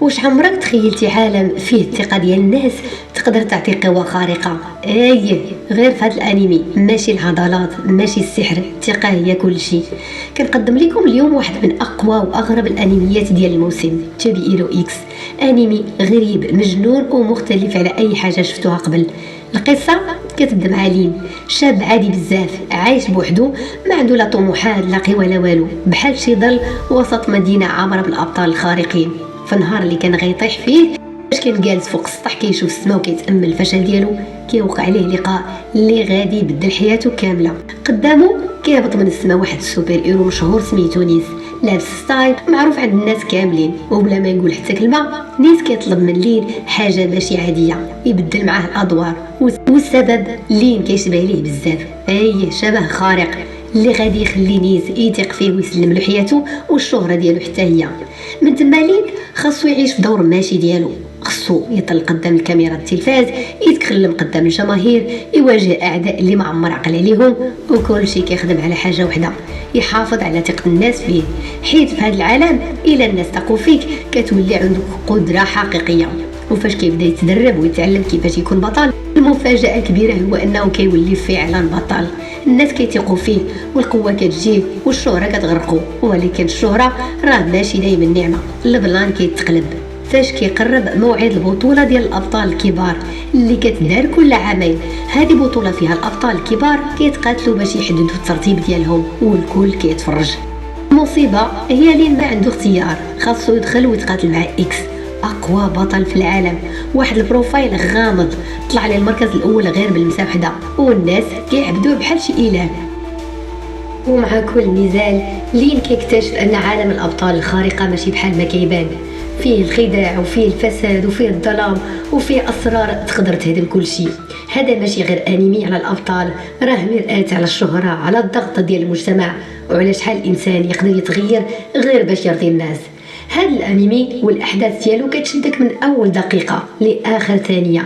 واش عمرك تخيلتي عالم فيه الثقه ديال الناس تقدر تعطي قوه خارقه؟ غير في هذا الانمي، ماشي العضلات ماشي السحر، الثقه هي كل شيء. كنقدم لكم اليوم واحد من اقوى واغرب الانميات ديال الموسم، توبي ايرو اكس. انمي غريب مجنون ومختلف على اي حاجه شفتوها قبل. القصه كتبدا مع لين، شاب عادي بزاف عايش بوحدو، ما عنده لا طموحات لا قوى لا والو، بحال شي ظل وسط مدينه عامره بالابطال الخارقين. في النهار اللي كان غيطيح فيه، باش كان جالس فوق السطح كيشوف السما وكيتامل الفشل ديالو، كيوقع عليه لقاء اللي غادي يبدل حياته كامله. قدامه كيهبط من السما واحد السوبر ايرو مشهور سميتو نيس، لابس ستايل معروف عند الناس كاملين، وبلا ما نقول حتى كلمه نيس كيطلب من لين حاجه ماشي عاديه، يبدل معاه الادوار. والسبب لين كيشبه ليه بزاف، شبه خارق اللي غادي يخلي نيس يثق فيه ويسلم له حياته والشهره ديالو حتى هي. من تما لين خاصو يعيش في دور ماشي ديالو، خصو يطل قدام الكاميرا التلفاز، يتكلم قدام الجماهير، يواجه اعداء اللي ما عمر عقل عليهم، وكل شيء كيخدم على حاجه وحده، يحافظ على ثقه الناس فيه. حيت في هذا العالم الا الناس تقوا فيك كتولي عندك قدره حقيقيه. وفاش كيبدا يتدرب ويتعلم كيفاش يكون بطل، المفاجاه الكبيره هو انه كيولي فعلا بطل. الناس كيثقوا فيه والقوه كتجيه والشهره كتغرقو، ولكن الشهره راه ماشي دايما نعمه، البلان كيتقلب فاش كيقرب موعد البطوله ديال الابطال الكبار اللي كتدار كل عامين. هذه بطوله فيها الابطال الكبار كيتقاتلوا باش يحددوا الترتيب ديالهم والكل كيتفرج. المصيبه هي لين ما عنده اختيار، خاصو يدخل ويتقاتل مع اكس، اقوى بطل في العالم، واحد البروفايل غامض، طلع ليه المركز الاول غير بالمسا وحده، والناس كيعبدوه بحال شي اله. ومع كل نزال لين كيكتشف ان عالم الابطال الخارقه ماشي بحال ما كيبان، فيه الخداع وفيه الفساد وفيه الظلام وفيه اسرار تقدر تهدم كل شيء. هذا ماشي غير انمي على الابطال، راه مرآة على الشهره، على الضغط ديال المجتمع، وعلى شحال الانسان يقدر يتغير غير باش يرضي الناس. هذا الانمي والاحداث ديالو كتشدك من اول دقيقه لاخر ثانيه.